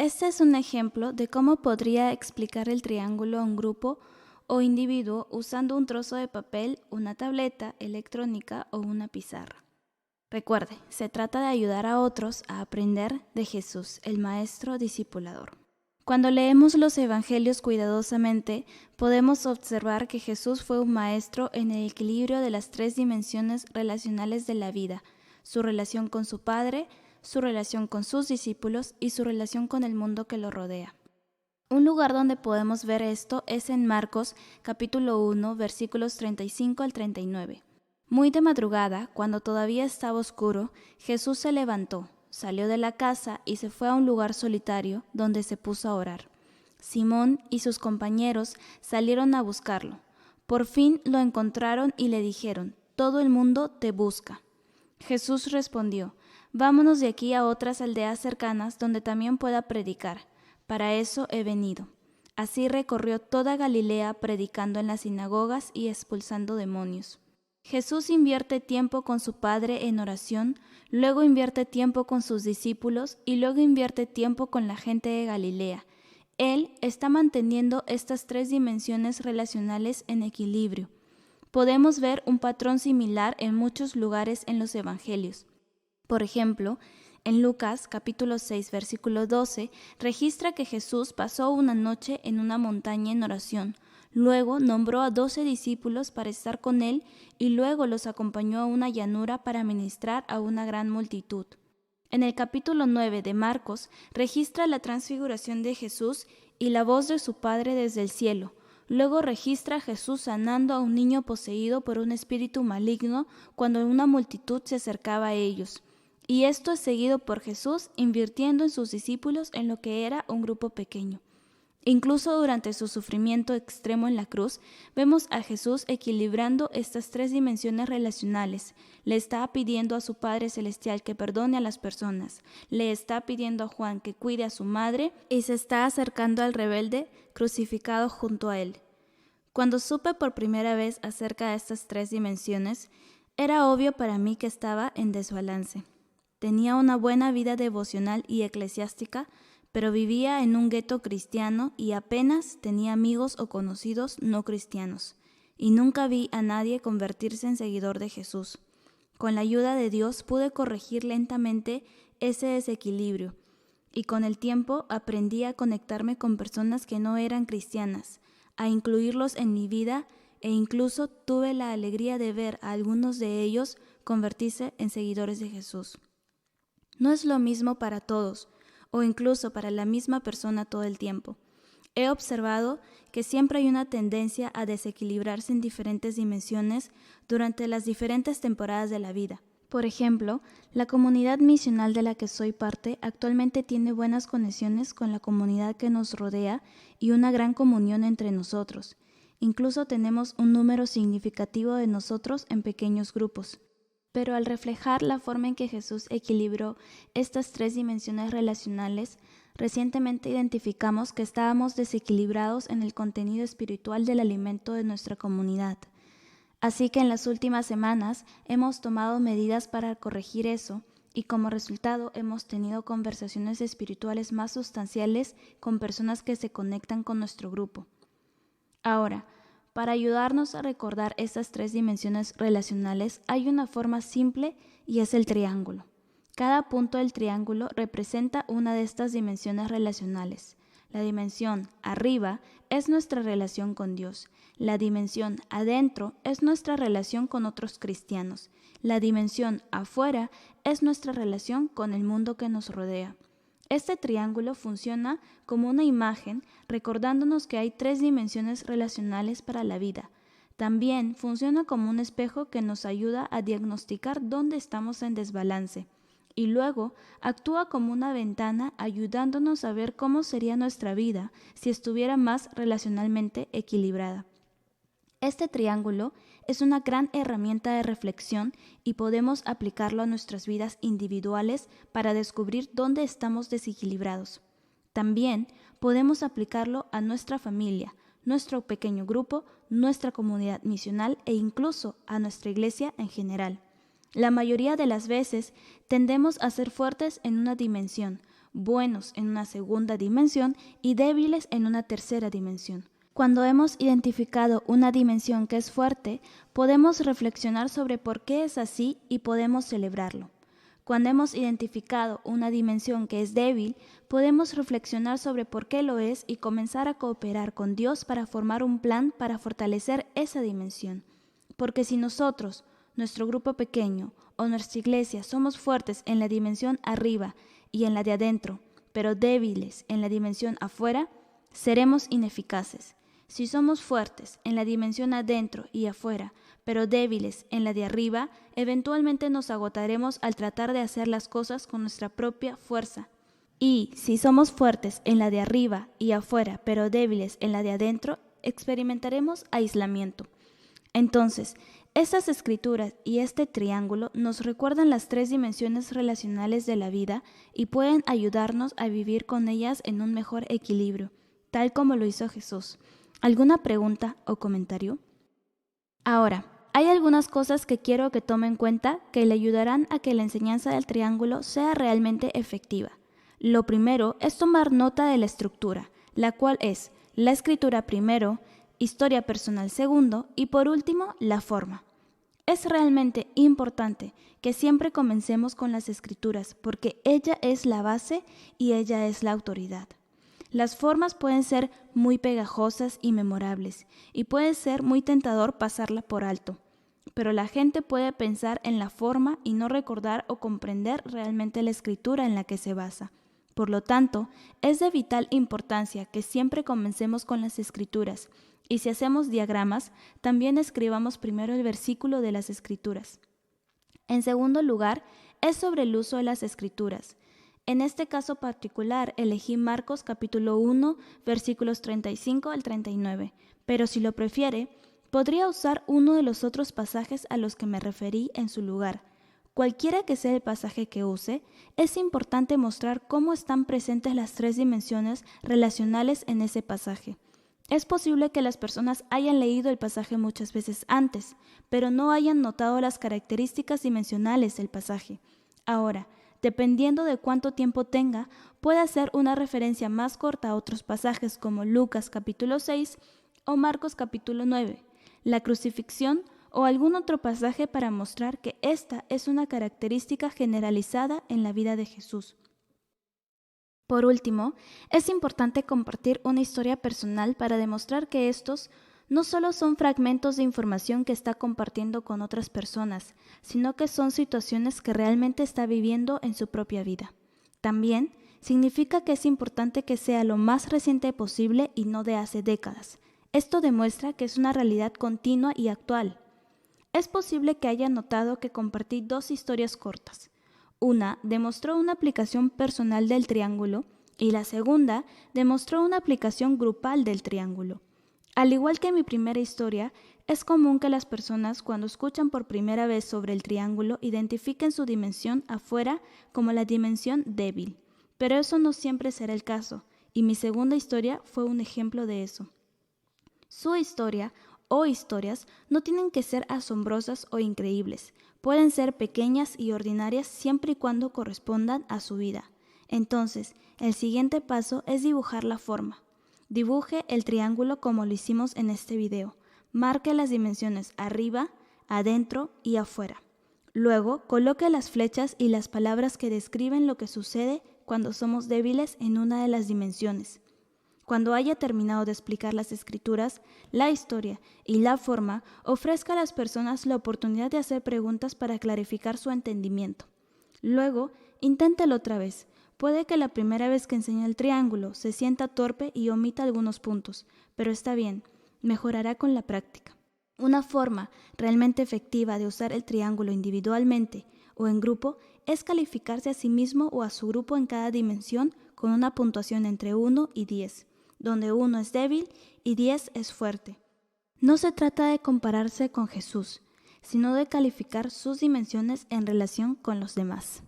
Este es un ejemplo de cómo podría explicar el triángulo a un grupo o individuo usando un trozo de papel, una tableta electrónica o una pizarra. Recuerde, se trata de ayudar a otros a aprender de Jesús, el Maestro discipulador. Cuando leemos los Evangelios cuidadosamente, podemos observar que Jesús fue un maestro en el equilibrio de las tres dimensiones relacionales de la vida: su relación con su Padre, su relación con sus discípulos y su relación con el mundo que lo rodea. Un lugar donde podemos ver esto es en Marcos capítulo 1, versículos 35 al 39. Muy de madrugada, cuando todavía estaba oscuro, Jesús se levantó, salió de la casa y se fue a un lugar solitario donde se puso a orar. Simón y sus compañeros salieron a buscarlo. Por fin lo encontraron y le dijeron: «Todo el mundo te busca». Jesús respondió: «Vámonos de aquí a otras aldeas cercanas donde también pueda predicar. Para eso he venido». Así recorrió toda Galilea predicando en las sinagogas y expulsando demonios. Jesús invierte tiempo con su Padre en oración, luego invierte tiempo con sus discípulos y luego invierte tiempo con la gente de Galilea. Él está manteniendo estas tres dimensiones relacionales en equilibrio. Podemos ver un patrón similar en muchos lugares en los Evangelios. Por ejemplo, en Lucas capítulo 6, versículo 12, registra que Jesús pasó una noche en una montaña en oración. Luego nombró a 12 discípulos para estar con él y luego los acompañó a una llanura para ministrar a una gran multitud. En el capítulo 9 de Marcos registra la transfiguración de Jesús y la voz de su Padre desde el cielo. Luego registra a Jesús sanando a un niño poseído por un espíritu maligno cuando una multitud se acercaba a ellos. Y esto es seguido por Jesús invirtiendo en sus discípulos en lo que era un grupo pequeño. Incluso durante su sufrimiento extremo en la cruz, vemos a Jesús equilibrando estas tres dimensiones relacionales. Le está pidiendo a su Padre Celestial que perdone a las personas, le está pidiendo a Juan que cuide a su madre y se está acercando al rebelde crucificado junto a él. Cuando supe por primera vez acerca de estas tres dimensiones, era obvio para mí que estaba en desbalance. Tenía una buena vida devocional y eclesiástica, pero vivía en un gueto cristiano y apenas tenía amigos o conocidos no cristianos, y nunca vi a nadie convertirse en seguidor de Jesús. Con la ayuda de Dios pude corregir lentamente ese desequilibrio, y con el tiempo aprendí a conectarme con personas que no eran cristianas, a incluirlos en mi vida, e incluso tuve la alegría de ver a algunos de ellos convertirse en seguidores de Jesús. No es lo mismo para todos, o incluso para la misma persona todo el tiempo. He observado que siempre hay una tendencia a desequilibrarse en diferentes dimensiones durante las diferentes temporadas de la vida. Por ejemplo, la comunidad misional de la que soy parte actualmente tiene buenas conexiones con la comunidad que nos rodea y una gran comunión entre nosotros. Incluso tenemos un número significativo de nosotros en pequeños grupos. Pero al reflejar la forma en que Jesús equilibró estas tres dimensiones relacionales, recientemente identificamos que estábamos desequilibrados en el contenido espiritual del alimento de nuestra comunidad. Así que en las últimas semanas hemos tomado medidas para corregir eso y como resultado hemos tenido conversaciones espirituales más sustanciales con personas que se conectan con nuestro grupo. Ahora, para ayudarnos a recordar estas tres dimensiones relacionales hay una forma simple y es el triángulo. Cada punto del triángulo representa una de estas dimensiones relacionales. La dimensión arriba es nuestra relación con Dios. La dimensión adentro es nuestra relación con otros cristianos. La dimensión afuera es nuestra relación con el mundo que nos rodea. Este triángulo funciona como una imagen recordándonos que hay tres dimensiones relacionales para la vida. También funciona como un espejo que nos ayuda a diagnosticar dónde estamos en desbalance. Y luego actúa como una ventana ayudándonos a ver cómo sería nuestra vida si estuviera más relacionalmente equilibrada. Este triángulo es una gran herramienta de reflexión y podemos aplicarlo a nuestras vidas individuales para descubrir dónde estamos desequilibrados. También podemos aplicarlo a nuestra familia, nuestro pequeño grupo, nuestra comunidad misional e incluso a nuestra iglesia en general. La mayoría de las veces tendemos a ser fuertes en una dimensión, buenos en una segunda dimensión y débiles en una tercera dimensión. Cuando hemos identificado una dimensión que es fuerte, podemos reflexionar sobre por qué es así y podemos celebrarlo. Cuando hemos identificado una dimensión que es débil, podemos reflexionar sobre por qué lo es y comenzar a cooperar con Dios para formar un plan para fortalecer esa dimensión. Porque si nosotros, nuestro grupo pequeño o nuestra iglesia somos fuertes en la dimensión arriba y en la de adentro, pero débiles en la dimensión afuera, seremos ineficaces. Si somos fuertes en la dimensión adentro y afuera, pero débiles en la de arriba, eventualmente nos agotaremos al tratar de hacer las cosas con nuestra propia fuerza. Y si somos fuertes en la de arriba y afuera, pero débiles en la de adentro, experimentaremos aislamiento. Entonces, estas escrituras y este triángulo nos recuerdan las 3 dimensiones relacionales de la vida y pueden ayudarnos a vivir con ellas en un mejor equilibrio, tal como lo hizo Jesús. ¿Alguna pregunta o comentario? Ahora, hay algunas cosas que quiero que tome en cuenta que le ayudarán a que la enseñanza del triángulo sea realmente efectiva. Lo primero es tomar nota de la estructura, la cual es la escritura primero, historia personal segundo y por último la forma. Es realmente importante que siempre comencemos con las escrituras porque ella es la base y ella es la autoridad. Las formas pueden ser muy pegajosas y memorables, y puede ser muy tentador pasarla por alto, pero la gente puede pensar en la forma y no recordar o comprender realmente la escritura en la que se basa. Por lo tanto, es de vital importancia que siempre comencemos con las escrituras, y si hacemos diagramas, también escribamos primero el versículo de las escrituras. En segundo lugar, es sobre el uso de las escrituras. En este caso particular elegí Marcos capítulo 1, versículos 35 al 39, pero si lo prefiere, podría usar uno de los otros pasajes a los que me referí en su lugar. Cualquiera que sea el pasaje que use, es importante mostrar cómo están presentes las 3 dimensiones relacionales en ese pasaje. Es posible que las personas hayan leído el pasaje muchas veces antes, pero no hayan notado las características dimensionales del pasaje. Ahora, dependiendo de cuánto tiempo tenga, puede hacer una referencia más corta a otros pasajes como Lucas capítulo 6 o Marcos capítulo 9, la crucifixión o algún otro pasaje para mostrar que esta es una característica generalizada en la vida de Jesús. Por último, es importante compartir una historia personal para demostrar que estos no solo son fragmentos de información que está compartiendo con otras personas, sino que son situaciones que realmente está viviendo en su propia vida. También significa que es importante que sea lo más reciente posible y no de hace décadas. Esto demuestra que es una realidad continua y actual. Es posible que haya notado que compartí 2 historias cortas. Una demostró una aplicación personal del triángulo y la segunda demostró una aplicación grupal del triángulo. Al igual que mi primera historia, es común que las personas cuando escuchan por primera vez sobre el triángulo identifiquen su dimensión afuera como la dimensión débil, pero eso no siempre será el caso, y mi segunda historia fue un ejemplo de eso. Su historia o historias no tienen que ser asombrosas o increíbles, pueden ser pequeñas y ordinarias siempre y cuando correspondan a su vida. Entonces, el siguiente paso es dibujar la forma. Dibuje el triángulo como lo hicimos en este video. Marque las dimensiones arriba, adentro y afuera. Luego, coloque las flechas y las palabras que describen lo que sucede cuando somos débiles en una de las dimensiones. Cuando haya terminado de explicar las escrituras, la historia y la forma, ofrezca a las personas la oportunidad de hacer preguntas para clarificar su entendimiento. Luego, inténtelo otra vez. Puede que la primera vez que enseñe el triángulo se sienta torpe y omita algunos puntos, pero está bien, mejorará con la práctica. Una forma realmente efectiva de usar el triángulo individualmente o en grupo es calificarse a sí mismo o a su grupo en cada dimensión con una puntuación entre 1 y 10, donde 1 es débil y 10 es fuerte. No se trata de compararse con Jesús, sino de calificar sus dimensiones en relación con los demás.